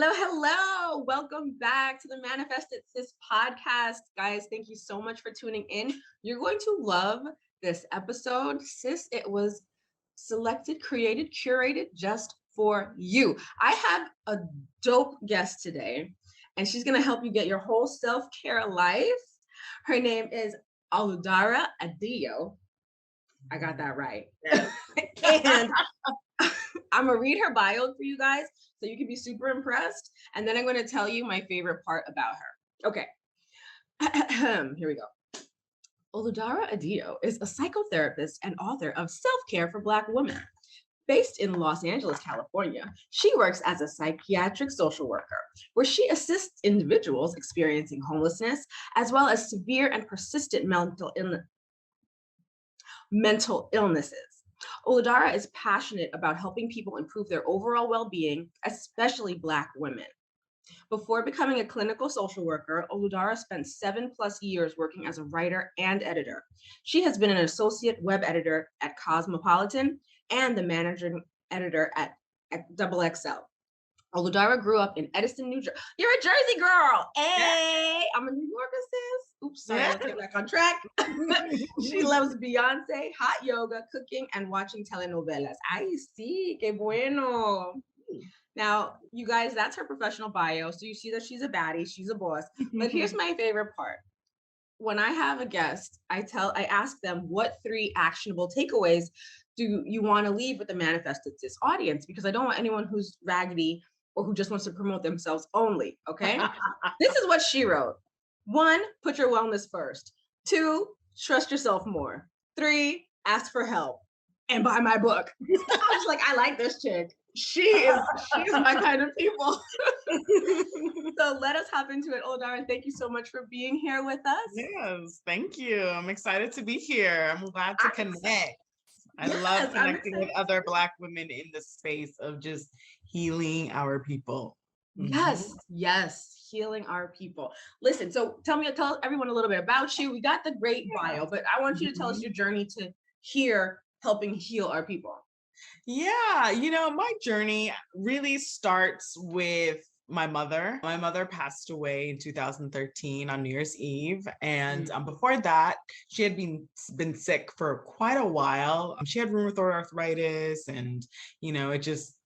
Hello, hello. Welcome back to the Manifested Sis podcast. Guys, thank you so much for tuning in. You're going to love this episode. Sis, it was selected, created, curated just for you. I have a dope guest today, and she's going to help you get your whole self-care life. Her name is Oludara Adeeyo. I got that right. And I'm going to read her bio for you guys so you can be super impressed. And then I'm going to tell you my favorite part about her. Okay. Here we go. Oludara Adeeyo is a psychotherapist and author of Self-Care for Black Women. Based in Los Angeles, California, she works as a psychiatric social worker, where she assists individuals experiencing homelessness, as well as severe and persistent mental illnesses. Oludara is passionate about helping people improve their overall well-being, especially Black women. Before becoming a clinical social worker, Oludara spent 7+ years working as a writer and editor. She has been an associate web editor at Cosmopolitan and the managing editor at XXL. Oludara grew up in Edison, New Jersey. You're a Jersey girl. Hey, I'm a New Yorker, sis. Oops, sorry, let's get back on track. She loves Beyonce, hot yoga, cooking, and watching telenovelas. Ay, sí, qué bueno. Now, you guys, that's her professional bio. So you see that she's a baddie, she's a boss. But here's my favorite part. When I have a guest, I ask them what 3 actionable takeaways do you want to leave with the Manifested Sis audience? Because I don't want anyone who's raggedy or who just wants to promote themselves only, okay? This is what she wrote. 1, put your wellness first. 2, trust yourself more. 3, ask for help and buy my book. I was like, I like this chick. She is my kind of people. So let us hop into it. Oludara, thank you so much for being here with us. Yes, thank you. I'm excited to be here. I'm glad to connect. I love connecting with other Black women in the space of just healing our people. Yes, healing our people. Listen, so tell everyone a little bit about you. We got the great bio, but I want you to tell us your journey to here helping heal our people. Yeah, my journey really starts with my mother. My mother passed away in 2013 on New Year's Eve. And before that, she had been sick for quite a while. She had rheumatoid arthritis and, it just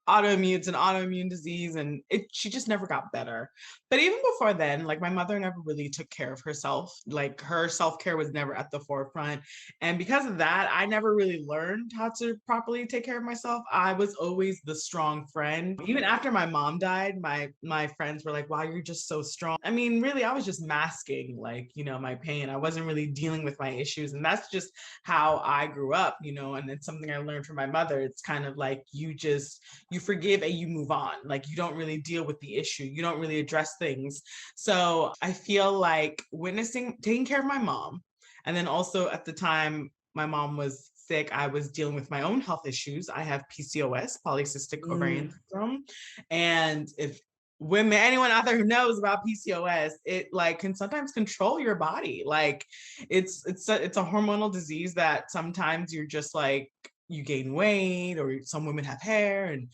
it's an autoimmune disease, and she just never got better. But even before then, like, my mother never really took care of herself. Like, her self-care was never at the forefront. And because of that, I never really learned how to properly take care of myself. I was always the strong friend. Even after my mom died, my friends were like, wow, you're just so strong. I mean, really, I was just masking, like, my pain. I wasn't really dealing with my issues. And that's just how I grew up, and it's something I learned from my mother. It's kind of like you forgive and you move on. Like, you don't really deal with the issue. You don't really address things. So I feel like taking care of my mom. And then also at the time my mom was sick, I was dealing with my own health issues. I have PCOS, polycystic ovarian syndrome. And if anyone out there who knows about PCOS, it can sometimes control your body. Like, it's a hormonal disease that sometimes you're just like, you gain weight, or some women have hair, and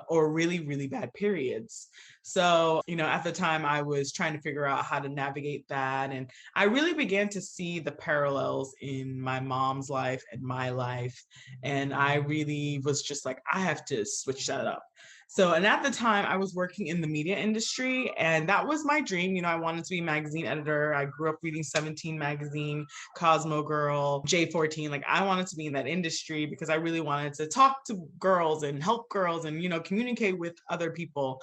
or really, really bad periods. So at the time I was trying to figure out how to navigate that, and I really began to see the parallels in my mom's life and my life, and I really was just like, I have to switch that up. So, and at the time I was working in the media industry, and that was my dream. I wanted to be a magazine editor. I grew up reading 17 magazine, Cosmo Girl, J14. Like, I wanted to be in that industry because I really wanted to talk to girls and help girls and, communicate with other people.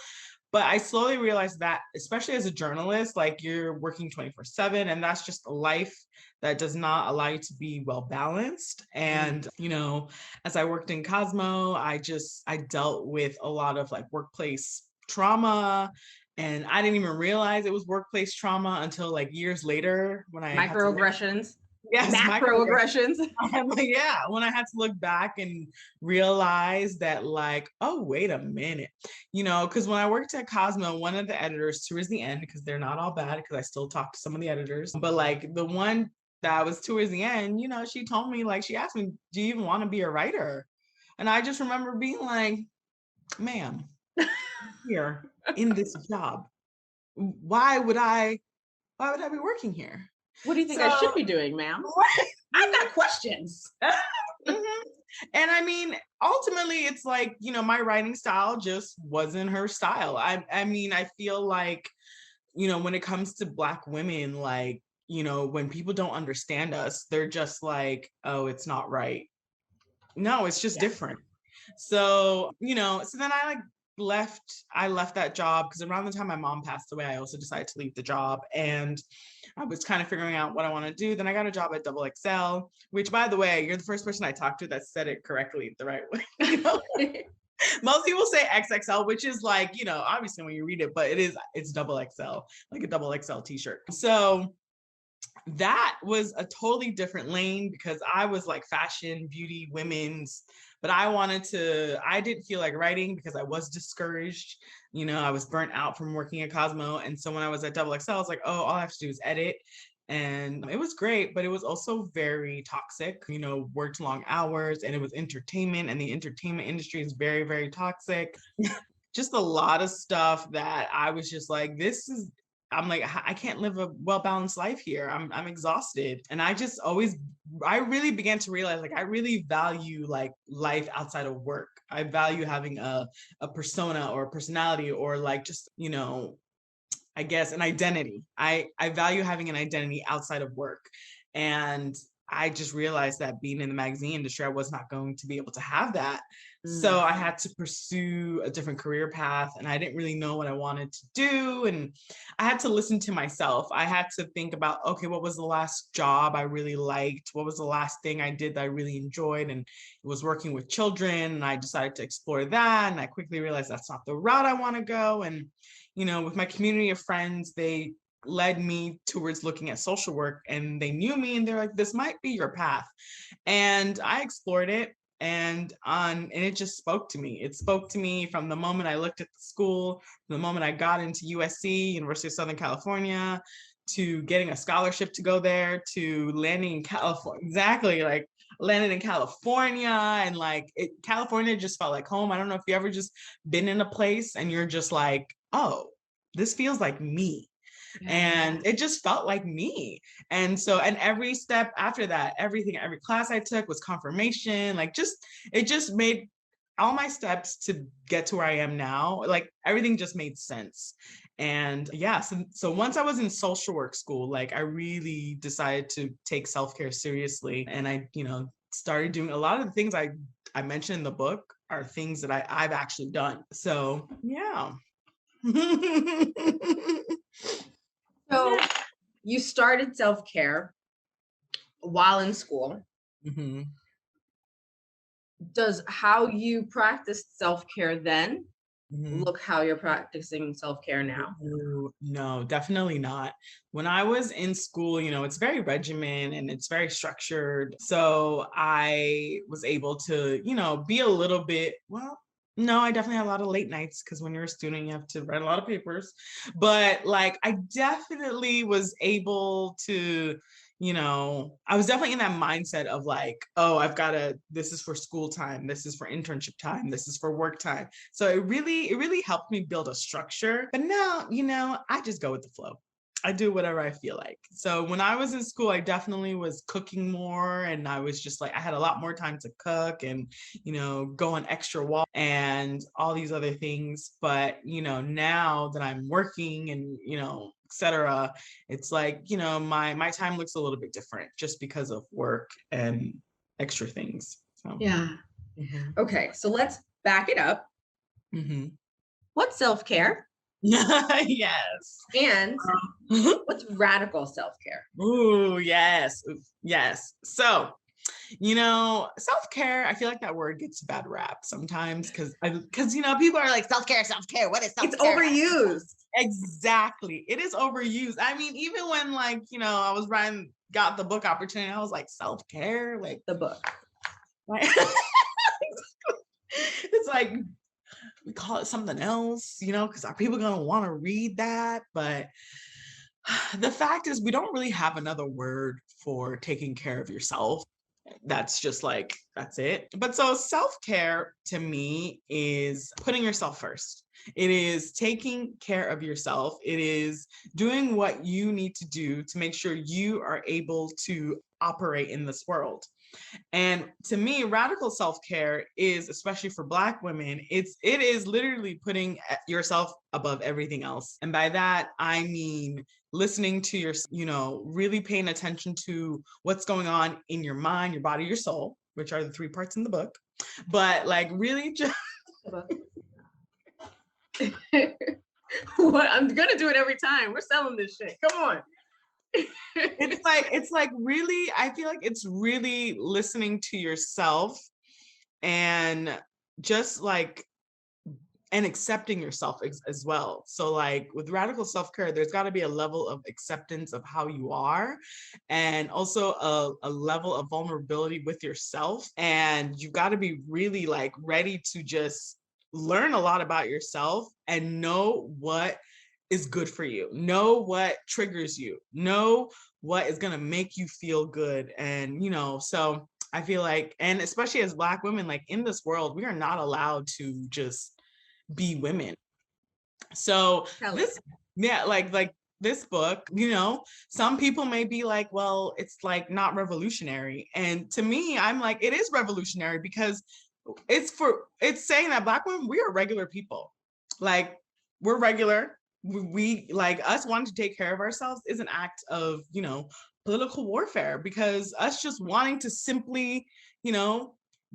But I slowly realized that, especially as a journalist, like, you're working 24/7, and that's just a life that does not allow you to be well balanced. And, as I worked in Cosmo, I dealt with a lot of like workplace trauma, and I didn't even realize it was workplace trauma until like years later when I microaggressions. Yes, macroaggressions. Yeah, when I had to look back and realize that, like, oh, wait a minute, because when I worked at Cosmo, one of the editors, towards the end, because they're not all bad, because I still talk to some of the editors, but like the one that was towards the end, she told me, like, she asked me, do you even want to be a writer? And I just remember being like, ma'am, here in this job? Why would I be working here? What do you think I should be doing, ma'am? I've got questions. Mhm. And I mean, ultimately, it's like, my writing style just wasn't her style. I mean, I feel like, when it comes to Black women, like, when people don't understand us, they're just like, oh, it's not right. No, it's just Yes. different. So, so then I left that job because around the time my mom passed away, I also decided to leave the job. And I was kind of figuring out what I want to do. Then I got a job at Double XL, which, by the way, you're the first person I talked to that said it correctly the right way. Most people say XXL, which is like, obviously when you read it, but it's Double XL, like a Double XL t-shirt. So that was a totally different lane because I was like fashion, beauty, women's, but I didn't feel like writing because I was discouraged. I was burnt out from working at Cosmo. And so when I was at Double XL, I was like, oh, all I have to do is edit. And it was great, but it was also very toxic, worked long hours, and it was entertainment, and the entertainment industry is very, very toxic. Just a lot of stuff that I was just like, I'm like, I can't live a well-balanced life here. I'm exhausted. And I really began to realize, like, I really value like life outside of work. I value having a persona or a personality, or like just, I guess an identity. I value having an identity outside of work. And I just realized that being in the magazine industry, I was not going to be able to have that. So I had to pursue a different career path, and I didn't really know what I wanted to do. And I had to listen to myself. I had to think about, okay, what was the last job I really liked? What was the last thing I did that I really enjoyed? And it was working with children, and I decided to explore that. And I quickly realized that's not the route I want to go. And, with my community of friends, they led me towards looking at social work, and they knew me and they're like, this might be your path. And I explored it, and it just spoke to me. It spoke to me from the moment I looked at the school, the moment I got into USC, University of Southern California, to getting a scholarship to go there, to landing in California. Exactly, like landed in California, and like California just felt like home. I don't know if you ever just been in a place and you're just like, oh, this feels like me. And it just felt like me. And so, and every step after that, every class I took was confirmation. Like it just made all my steps to get to where I am now, like everything just made sense. And yeah, so once I was in social work school, like I really decided to take self-care seriously. And I, started doing a lot of the things I mentioned in the book are things that I've actually done. So yeah. So you started self-care while in school. Mm-hmm. Does how you practiced self-care then Mm-hmm. look how you're practicing self-care now? No, definitely not. When I was in school, it's very regimented and it's very structured. So I was able to, be a little bit, well, no, I definitely had a lot of late nights because when you're a student, you have to write a lot of papers. But like, I definitely was able to, I was definitely in that mindset of like, oh, this is for school time. This is for internship time. This is for work time. So it really helped me build a structure. But now, I just go with the flow. I do whatever I feel like. So when I was in school, I definitely was cooking more, and I was just like, I had a lot more time to cook and, go on extra walks and all these other things. But, now that I'm working and, etc., it's like, my time looks a little bit different just because of work and extra things. So Yeah. Mm-hmm. Okay, so let's back it up. Mm-hmm. What's self-care? Yes. And what's radical self-care? Ooh, yes. Yes. So, self-care, I feel like that word gets a bad rap sometimes because people are like, self-care. What is self-care? It's overused. Exactly. It is overused. I mean, even when like, I was got the book opportunity, I was like, self-care, like the book. Right? It's like, we call it something else, because are people going to want to read that? But the fact is, we don't really have another word for taking care of yourself. That's just like, that's it. But so self-care to me is putting yourself first. It is taking care of yourself. It is doing what you need to do to make sure you are able to operate in this world. And to me, radical self-care is, especially for Black women, it is literally putting yourself above everything else. And by that, I mean listening to your, really paying attention to what's going on in your mind, your body, your soul, which are the 3 parts in the book. But like really just What? I'm gonna do it every time. We're selling this shit. Come on. it's like really, I feel like it's really listening to yourself and just like and accepting yourself as well. So like with radical self-care, there's got to be a level of acceptance of how you are, and also a level of vulnerability with yourself. And you've got to be really like ready to just learn a lot about yourself and know what is good for you, know what triggers you, know what is going to make you feel good. And, so I feel like, and especially as Black women, like in this world, we are not allowed to just be women. So like this book, some people may be like, well, it's like not revolutionary. And to me, I'm like, it is revolutionary because it's saying that Black women, we are regular people. Like we're regular. We like, us wanting to take care of ourselves is an act of, political warfare, because us just wanting to simply,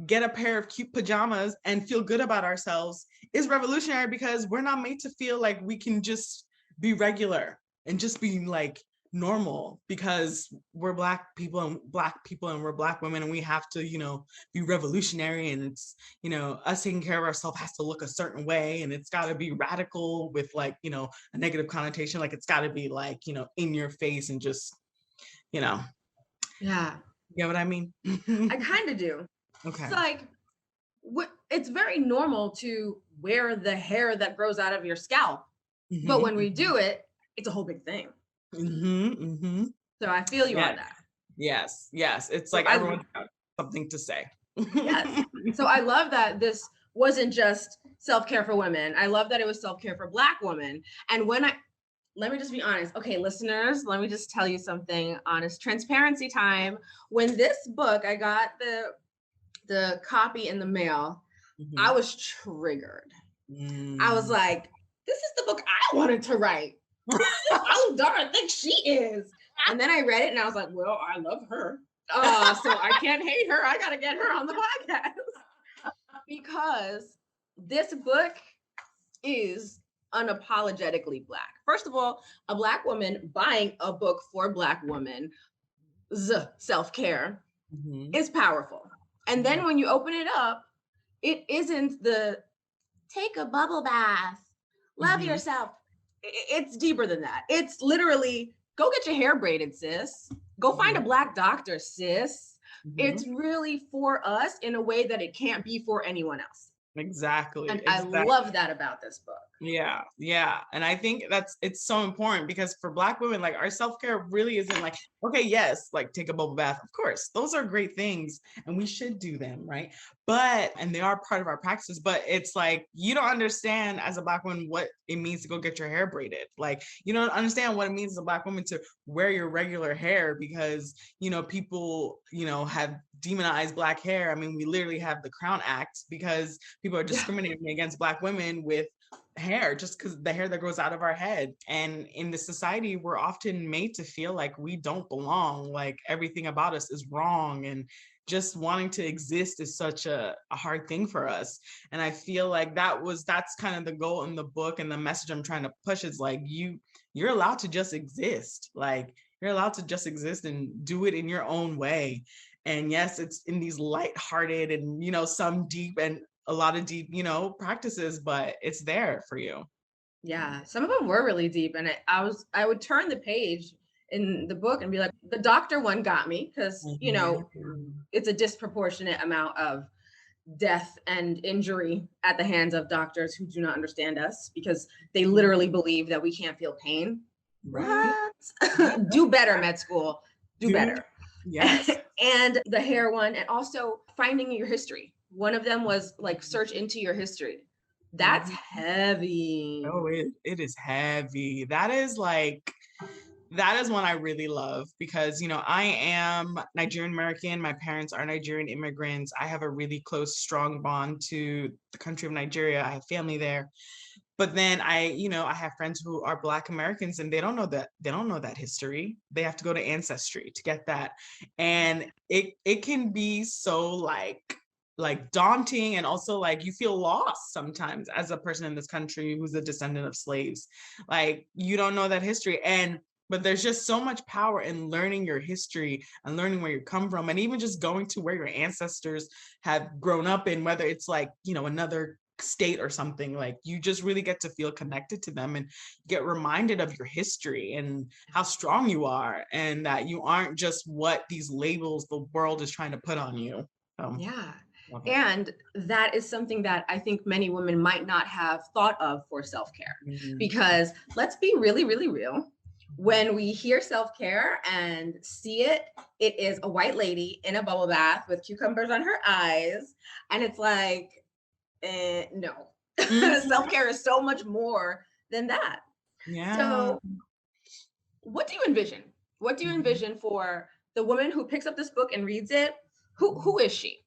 get a pair of cute pajamas and feel good about ourselves is revolutionary, because we're not made to feel like we can just be regular and just be like normal because we're Black people and we're Black women, and we have to, be revolutionary, and it's, us taking care of ourselves has to look a certain way, and it's got to be radical with like, a negative connotation. Like it's got to be like, in your face and just, Yeah. You know what I mean? I kind of do. Okay. It's like, it's very normal to wear the hair that grows out of your scalp. Mm-hmm. But when we do it, it's a whole big thing. Mm-hmm. Mm-hmm. So I feel you on that. Yes. It's so like everyone's got something to say. Yes. So I love that this wasn't just self-care for women. I love that it was self-care for Black women. And let me just be honest. Okay, listeners, let me just tell you something honest. Transparency time. When this book, I got the copy in the mail, I was triggered. I was like, this is the book I wanted to write. Oludara thinks she is. And then I read it and I was like, well, I love her. So I can't hate her. I got to get her on the podcast. Because this book is unapologetically Black. First of all, a Black woman buying a book for Black women, self-care, is powerful. And then when you open it up, it isn't the take a bubble bath, love yourself. It's deeper than that. It's literally go get your hair braided, sis. Go find a Black doctor, sis. It's really for us in a way that it can't be for anyone else. Exactly. And I love that about this book. Yeah. And I think it's so important, because for Black women, like our self-care really isn't like, okay, yes, like take a bubble bath. Of course, those are great things and we should do them, right? And they are part of our practices, but it's like, you don't understand as a Black woman what it means to go get your hair braided. Like, you don't understand what it means as a Black woman to wear your regular hair, because, people, have demonized Black hair. I mean, we literally have the Crown Act because people are discriminating against Black women with hair, just because the hair that grows out of our head. And in this society, we're often made to feel like we don't belong, like everything about us is wrong, and just wanting to exist is such a hard thing for us. And I feel like that's kind of the goal in the book, and the message I'm trying to push is like, you're allowed to just exist. Like you're allowed to just exist and do it in your own way. And yes, it's in these lighthearted and some deep and a lot of deep, practices, but it's there for you. Yeah, some of them were really deep. And I would turn the page in the book and be like, the doctor one got me, because, it's a disproportionate amount of death and injury at the hands of doctors who do not understand us, because they literally believe that we can't feel pain. Right. What? Do better, med school. Do better. Yes. And the hair one, and also finding your history. One of them was like, search into your history. That's heavy. Oh, it is heavy. That is one I really love because, I am Nigerian American. My parents are Nigerian immigrants. I have a really close, strong bond to the country of Nigeria. I have family there. But then I have friends who are Black Americans and they don't know that history. They have to go to Ancestry to get that. And it can be so like daunting, and also like you feel lost sometimes as a person in this country who's a descendant of slaves. Like you don't know that history, but there's just so much power in learning your history and learning where you come from, and even just going to where your ancestors have grown up in, whether it's like another state or something. Like you just really get to feel connected to them and get reminded of your history and how strong you are, and that you aren't just what these labels the world is trying to put on you. Yeah. Okay. And that is something that I think many women might not have thought of for self-care. Because let's be really, really real. When we hear self-care and see it, it is a white lady in a bubble bath with cucumbers on her eyes. And it's like, no. Self-care is so much more than that. Yeah. So what do you envision? What do you envision for the woman who picks up this book and reads it? Who is she?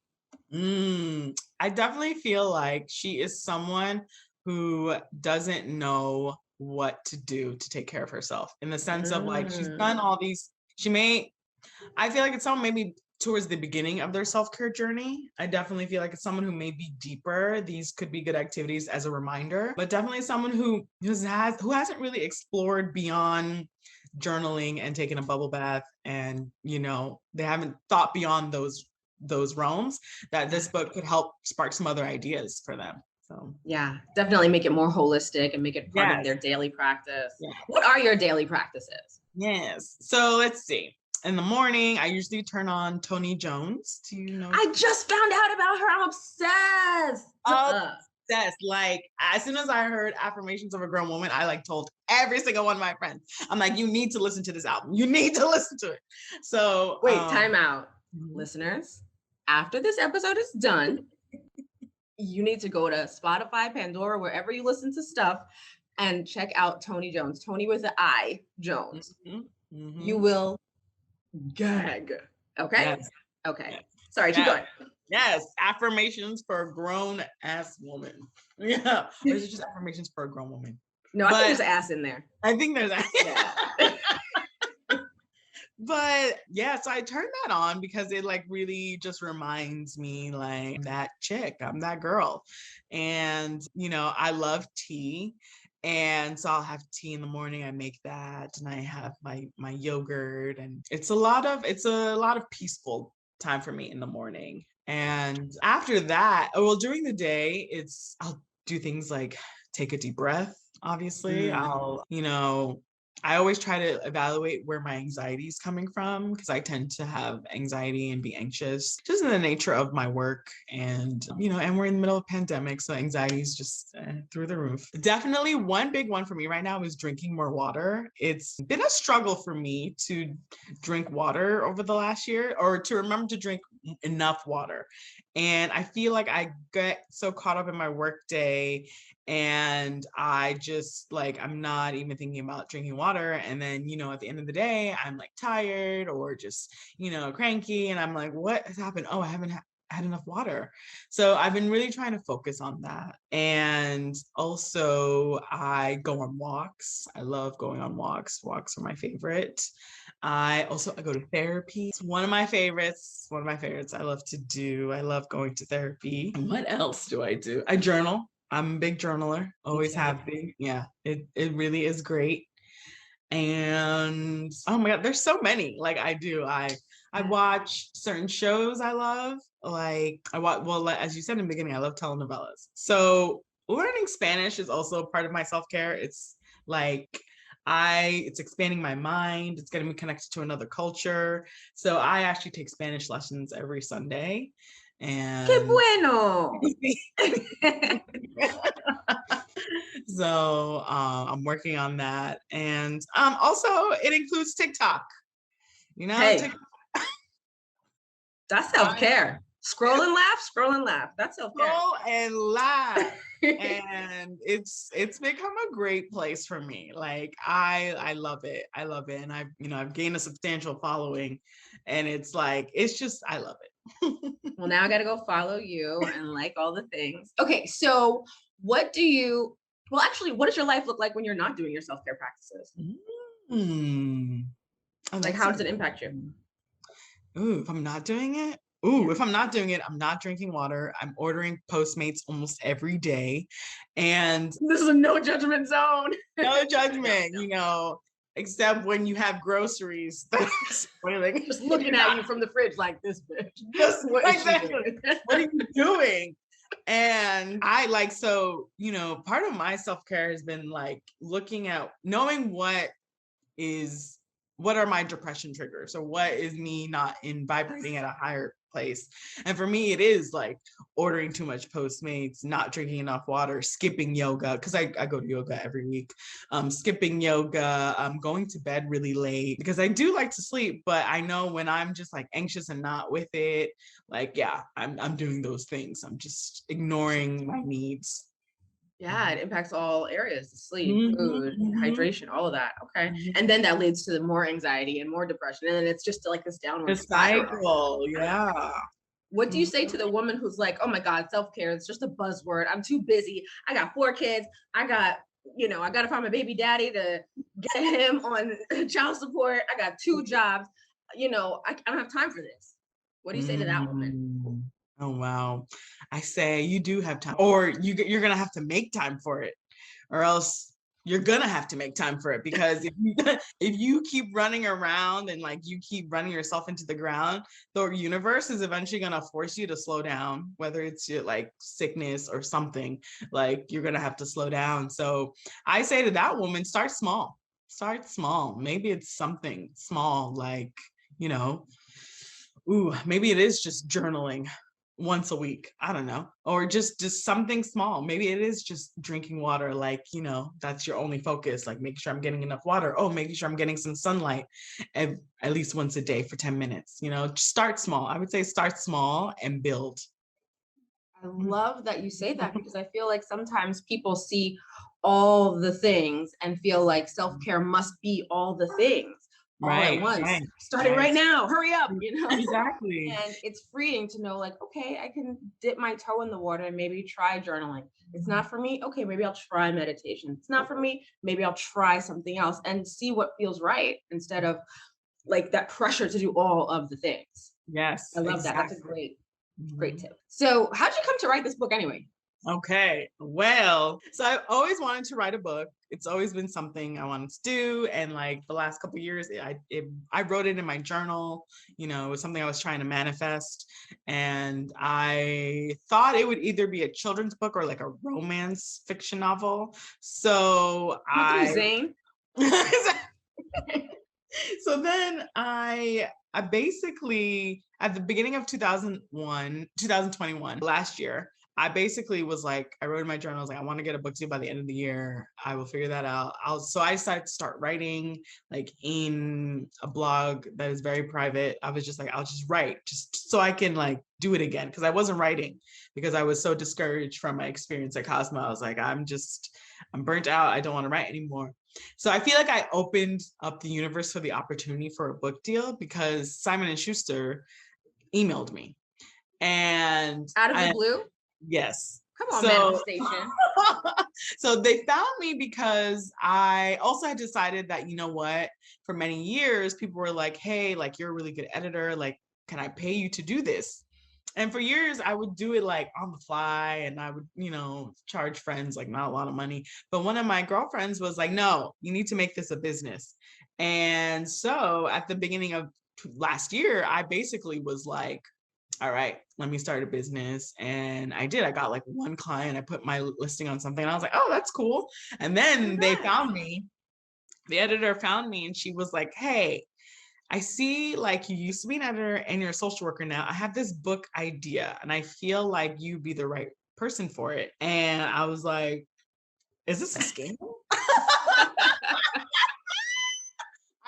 I definitely feel like she is someone who doesn't know what to do to take care of herself, in the sense of like she's done all these. I feel like it's someone maybe towards the beginning of their self-care journey. I definitely feel like it's someone who may be deeper. These could be good activities as a reminder, but definitely someone who hasn't really explored beyond journaling and taking a bubble bath, and they haven't thought beyond those realms, that this book could help spark some other ideas for them. So yeah, definitely make it more holistic and make it part of their daily practice. Yeah. What are your daily practices? Yes. So let's see. In the morning, I usually turn on Tony Jones. Do you know? I just found out about her. I'm obsessed. Obsessed. Like as soon as I heard Affirmations of a Grown Woman, I like told every single one of my friends. I'm like, you need to listen to this album. You need to listen to it. So wait, time out. Listeners, after this episode is done, you need to go to Spotify, Pandora, wherever you listen to stuff, and check out Tony Jones. Tony with the I, Jones. You will gag. Okay? Yes. Okay. Yes. Sorry, keep going. Yes, affirmations for a grown ass woman. Yeah. Or is it just affirmations for a grown woman? No, I think there's ass in there. I think there's ass. Yeah. But yeah, so I turned that on because it like really just reminds me like I'm that chick, I'm that girl. And I love tea. And so I'll have tea in the morning. I make that, and I have my yogurt, and it's a lot of peaceful time for me in the morning. And after that, during the day, I'll do things like take a deep breath. Obviously, I always try to evaluate where my anxiety is coming from, because I tend to have anxiety and be anxious just in the nature of my work. And, and we're in the middle of a pandemic, so anxiety is just through the roof. Definitely one big one for me right now is drinking more water. It's been a struggle for me to drink water over the last year, or to remember to drink enough water. And I feel like I get so caught up in my work day, and I just like, I'm not even thinking about drinking water. And then, at the end of the day, I'm like tired or just, cranky. And I'm like, what has happened? Oh, I haven't had enough water. So I've been really trying to focus on that. And also I go on walks. I love going on walks. Walks are my favorite. I go to therapy. It's one of my favorites. I love to do. I love going to therapy. What else do I do? I journal. I'm a big journaler, always have been. Yeah, it really is great. And oh my God, there's so many. Like I watch certain shows I love. Like as you said in the beginning, I love telenovelas. So learning Spanish is also a part of my self-care. It's like it's expanding my mind. It's getting me connected to another culture. So I actually take Spanish lessons every Sunday. And ¡Qué bueno! So I'm working on that. And also it includes TikTok. Hey, that's self-care. Scroll and laugh. That's self-care. Scroll and laugh. And it's become a great place for me. Like I love it. I love it. And I've gained a substantial following, and it's like, it's just, I love it. Well, now I got to go follow you and like all the things. Okay, so what do you, well, actually, what does your life look like when you're not doing your self-care practices? Mm. Oh, Like, how does it impact you? Ooh, if I'm not doing it, if I'm not doing it, I'm not drinking water. I'm ordering Postmates almost every day. And This is a no judgment zone. no judgment, except when you have groceries that are spoiling. Just looking at you from the fridge like this bitch. Just What like is she that. doing? What are you doing? And I like, so, part of my self-care has been like looking at knowing what are my depression triggers, or what is me not vibrating at a higher place. And for me, it is like ordering too much Postmates, not drinking enough water, skipping yoga, because I go to yoga every week, skipping yoga, going to bed really late, because I do like to sleep, but I know when I'm just like anxious and not with it, like, yeah, I'm doing those things. I'm just ignoring my needs. Yeah, it impacts all areas, sleep, food, hydration, all of that. Okay. And then that leads to more anxiety and more depression. And then it's just like this downward cycle. Yeah. What do you say to the woman who's like, oh my God, self-care, it's just a buzzword. I'm too busy. I got 4 kids. I got to find my baby daddy to get him on child support. I got 2 jobs. I don't have time for this. What do you say to that woman? Oh, wow. I say you do have time, or you're going to have to make time for it, or else you're going to have to make time for it. Because if you keep running around and like you keep running yourself into the ground, the universe is eventually going to force you to slow down, whether it's your like sickness or something, like you're going to have to slow down. So I say to that woman, start small. Maybe it's something small, like, maybe it is just journaling once a week. I don't know. Or just something small. Maybe it is just drinking water. Like, that's your only focus. Like making sure I'm getting enough water. Oh, making sure I'm getting some sunlight at least once a day for 10 minutes. Just start small. I would say start small and build. I love that you say that, because I feel like sometimes people see all the things and feel like self-care must be all the things. All at once, starting right now, hurry up, Exactly. And it's freeing to know, like, okay, I can dip my toe in the water and maybe try journaling. It's not for me. Okay, maybe I'll try meditation. It's not for me. Maybe I'll try something else and see what feels right, instead of like that pressure to do all of the things. Yes. I love that. That's a great tip. So how'd you come to write this book anyway? Okay, well, so I've always wanted to write a book. It's always been something I wanted to do. And like the last couple of years, I wrote it in my journal. It was something I was trying to manifest. And I thought it would either be a children's book or like a romance fiction novel. So Zane. So then I basically, at the beginning of 2021, last year, I basically was like, I wrote in my journal, I was like, I want to get a book due by the end of the year. I will figure that out. So I decided to start writing like in a blog that is very private. I was just like, I'll just write just so I can like do it again. Cause I wasn't writing because I was so discouraged from my experience at Cosmo. I was like, I'm burnt out. I don't want to write anymore. So I feel like I opened up the universe for the opportunity for a book deal, because Simon & Schuster emailed me. And out of the blue? Yes. Come on, manifestation. So they found me because I also had decided that, for many years, people were like, hey, like, you're a really good editor. Like, can I pay you to do this? And for years, I would do it like on the fly, and I would, charge friends like not a lot of money. But one of my girlfriends was like, no, you need to make this a business. And so at the beginning of last year, I basically was like, all right, let me start a business. And I did. I got like one client. I put my listing on something and I was like, oh, that's cool. And then they found me. The editor found me and she was like, hey, I see like you used to be an editor and you're a social worker now. I have this book idea and I feel like you'd be the right person for it. And I was like, is this a scam?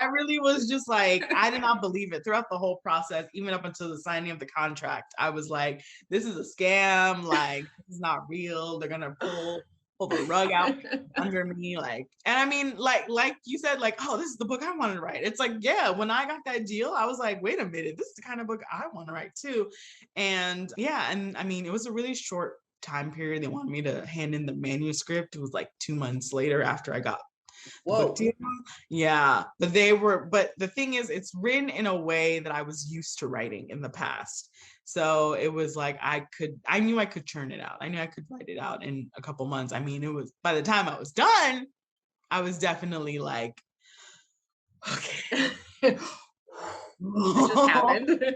I really was just like, I did not believe it throughout the whole process, even up until the signing of the contract. I was like, this is a scam. Like, this is not real. They're going to pull the rug out under me. Like, and I mean, like you said, like, oh, this is the book I wanted to write. It's like, yeah, when I got that deal, I was like, wait a minute, this is the kind of book I want to write too. And yeah, and I mean, it was a really short time period. They wanted me to hand in the manuscript. It was like 2 months later after I got the book deal. Yeah, but the thing is, it's written in a way that I was used to writing in the past. So it was like, I knew I could churn it out. I knew I could write it out in a couple months. I mean, it was, by the time I was done, I was definitely like, okay. It just happened.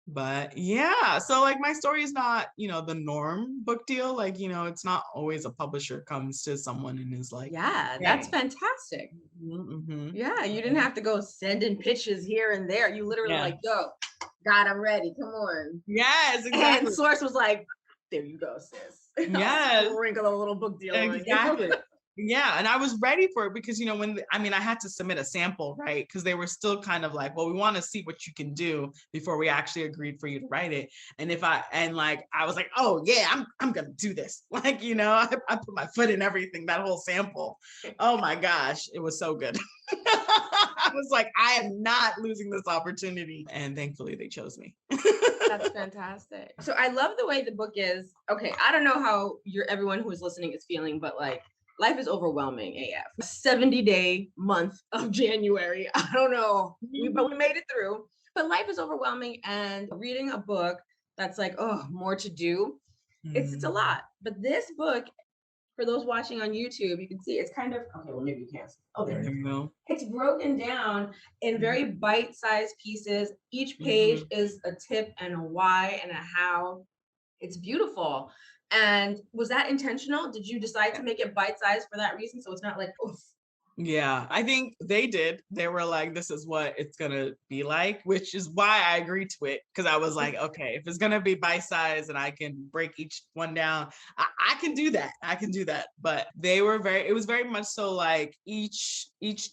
But yeah, so like my story is not, the norm book deal. Like, it's not always a publisher comes to someone and is like, yeah, that's fantastic. Yeah, you didn't have to go sending pitches here and there. You literally like, yo, God, I'm ready. Come on. Yes, exactly. And Source was like, there you go, sis. Yes. Wrinkle a little book deal. Exactly. Yeah. And I was ready for it because, I had to submit a sample, right? Because they were still kind of like, well, we want to see what you can do before we actually agreed for you to write it. And I was like, oh yeah, I'm going to do this. Like, I put my foot in everything, that whole sample. Oh my gosh, it was so good. I was like, I am not losing this opportunity. And thankfully they chose me. That's fantastic. So I love the way the book is. Okay, I don't know how everyone who is listening is feeling, but like, life is overwhelming AF. 70-day month of January. I don't know, but we made it through. But life is overwhelming, and reading a book that's like, oh, more to do. It's a lot. But this book, for those watching on YouTube, you can see it's kind of, okay, well, maybe you can't. Oh, there you go. It's broken down in very bite-sized pieces. Each page is a tip and a why and a how. It's beautiful. And was that intentional? Did you decide to make it bite-sized for that reason? So it's not like, oof. Yeah, I think they did. They were like, this is what it's going to be like, which is why I agreed to it. Because I was like, okay, if it's going to be bite-sized and I can break each one down, I can do that. I can do that. But it was very much so like each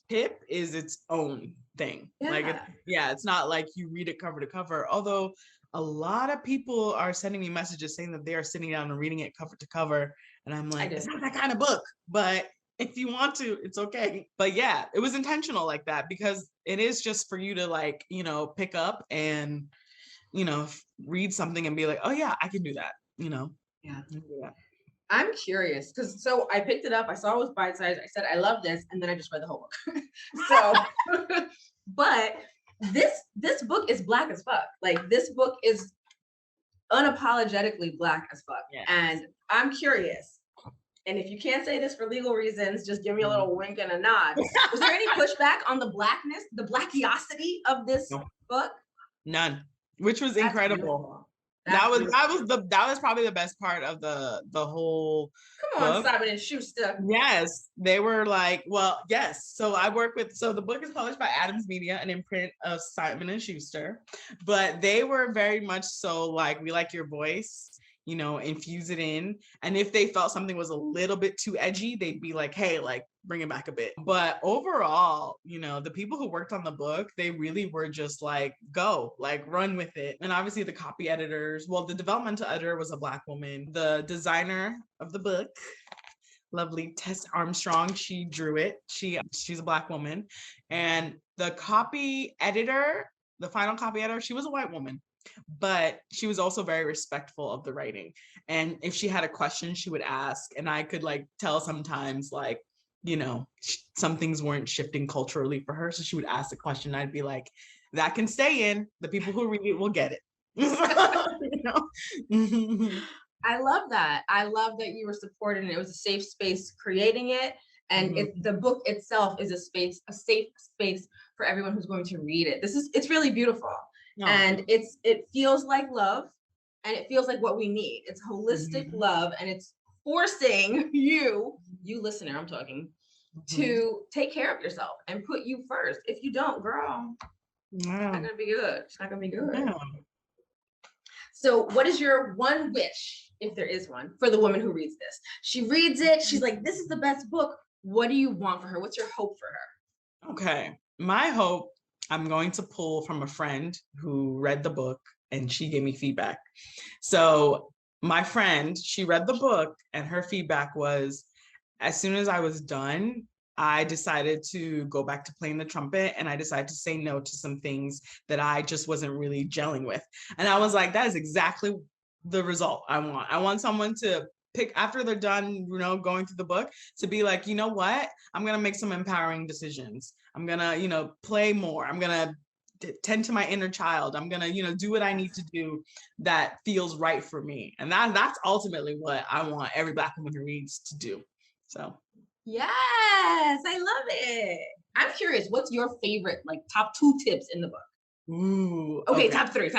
tip is its own thing. Yeah. Like, it's not like you read it cover to cover. Although a lot of people are sending me messages saying that they are sitting down and reading it cover to cover. And I'm like, it's not that kind of book, but if you want to, it's okay. But yeah, it was intentional like that because it is just for you to like, pick up and, read something and be like, oh yeah, I can do that, Yeah. I'm curious because so I picked it up. I saw it was bite-sized. I said, I love this. And then I just read the whole book. So, but this book is Black as fuck. Like this book is unapologetically Black as fuck. Yes. And I'm curious. And if you can't say this for legal reasons, just give me a little wink and a nod. Was there any pushback on the Blackness, the Blackiosity of this book? None, which was incredible. That was probably the best part of the whole. Come on, book. Simon and Schuster. Yes, they were like, well, yes. So I work with. So the book is published by Adams Media, an imprint of Simon and Schuster, but they were very much so like, we like your voice. Infuse it in. And if they felt something was a little bit too edgy, they'd be like, hey, like bring it back a bit. But overall, the people who worked on the book, they really were just like, go, like run with it. And obviously the copy editors, well, the developmental editor was a Black woman. The designer of the book, lovely Tess Armstrong, she drew it. She's a Black woman. And the copy editor, the final copy editor, she was a white woman. But she was also very respectful of the writing. And if she had a question, she would ask. And I could like tell sometimes like, some things weren't shifting culturally for her. So she would ask the question. I'd be like, that can stay in. The people who read it will get it. I love that. I love that you were supported and it was a safe space creating it. And the book itself is a safe space for everyone who's going to read it. It's really beautiful. No. And it feels like love and it feels like what we need. It's holistic love and it's forcing you listener, I'm talking, to take care of yourself and put you first. If you don't, girl, it's not gonna be good. It's not gonna be good. Yeah. So what is your one wish, if there is one, for the woman who reads this? She reads it, she's like, this is the best book. What do you want for her? What's your hope for her? Okay. My hope, I'm going to pull from a friend who read the book and she gave me feedback. So my friend, she read the book and her feedback was, as soon as I was done, I decided to go back to playing the trumpet and I decided to say no to some things that I just wasn't really gelling with. And I was like, that is exactly the result I want. I want someone to pick after they're done, going through the book, to be like, you know what? I'm going to make some empowering decisions. I'm going to, play more. I'm going to tend to my inner child. I'm going to, do what I need to do that feels right for me. And that's ultimately what I want every Black woman who reads to do. So. Yes, I love it. I'm curious, what's your favorite, like top 2 tips in the book? Ooh. Okay. Top three.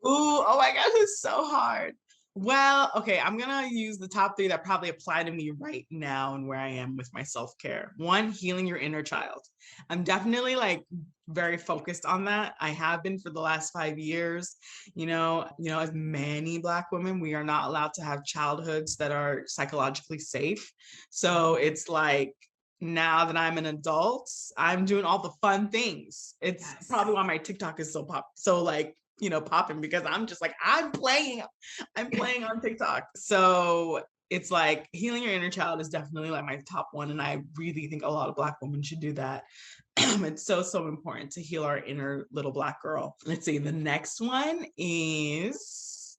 Ooh, oh my gosh, it's so hard. Well, okay, I'm gonna use the top 3 that probably apply to me right now and where I am with my self-care. 1, healing your inner child. I'm definitely like very focused on that. I have been for the last 5 years. As many Black women, we are not allowed to have childhoods that are psychologically safe. So it's like, now that I'm an adult, I'm doing all the fun things. It's probably why my TikTok is so popping, because I'm just like, I'm playing on TikTok. So it's like healing your inner child is definitely like my top 1. And I really think a lot of Black women should do that. It's so, so important to heal our inner little Black girl. Let's see. The next one is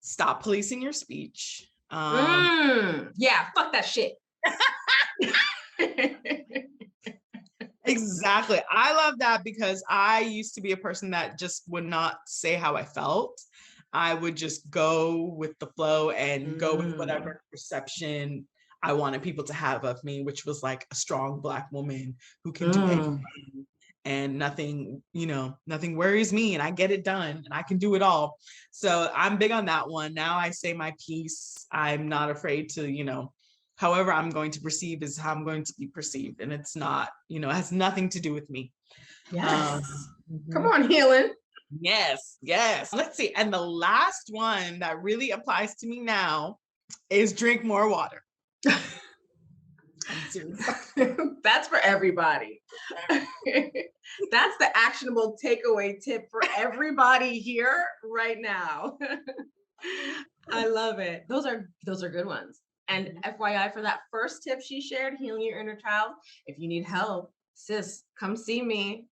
stop policing your speech. Yeah, fuck that shit. Exactly. I love that because I used to be a person that just would not say how I felt. I would just go with the flow and go with whatever perception I wanted people to have of me, which was like a strong Black woman who can do anything and nothing worries me and I get it done and I can do it all. So I'm big on that one. Now I say my piece. I'm not afraid to, however I'm going to perceive is how I'm going to be perceived. And it's not, it has nothing to do with me. Yes. Come on, healing. Yes. Let's see. And the last one that really applies to me now is drink more water. That's for everybody. That's the actionable takeaway tip for everybody here right now. I love it. Those are good ones. And FYI, for that first tip she shared, healing your inner child, if you need help, sis, come see me.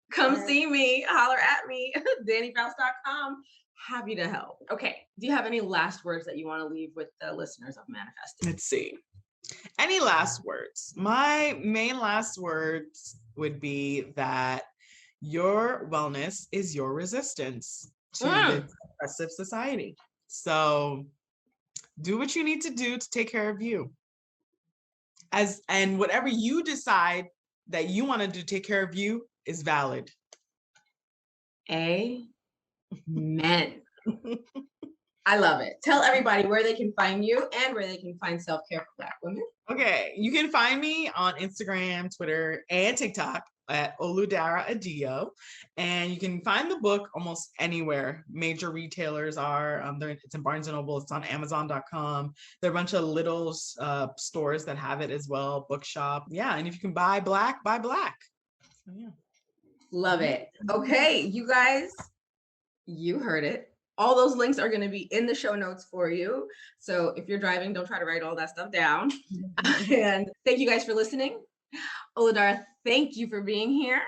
See me. Holler at me. DaniFaust.com. Happy to help. Okay. Do you have any last words that you want to leave with the listeners of Manifesting? Let's see. Any last words? My main last words would be that your wellness is your resistance to the oppressive society. So do what you need to do to take care of you. And whatever you decide that you want to do to take care of you is valid. Amen. I love it. Tell everybody where they can find you and where they can find self-care for Black women. Okay, you can find me on Instagram, Twitter, and TikTok at Oludara Adeeyo. And you can find the book almost anywhere major retailers are. It's in Barnes & Noble. It's on Amazon.com. There are a bunch of little stores that have it as well, bookshop. Yeah, and if you can buy Black, buy Black. So, yeah. Love it. Okay, you guys, you heard it. All those links are going to be in the show notes for you. So if you're driving, don't try to write all that stuff down. And thank you guys for listening. Oludara, thank you for being here.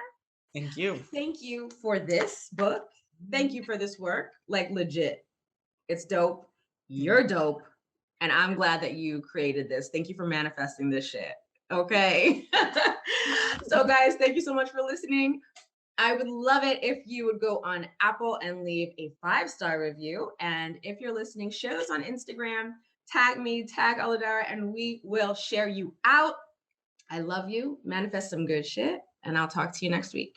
Thank you. Thank you for this book. Thank you for this work. Like, legit. It's dope. You're dope. And I'm glad that you created this. Thank you for manifesting this shit. Okay. So guys, thank you so much for listening. I would love it if you would go on Apple and leave a 5-star review. And if you're listening, share this on Instagram, tag me, tag Oludara, and we will share you out. I love you. Manifest some good shit. And I'll talk to you next week.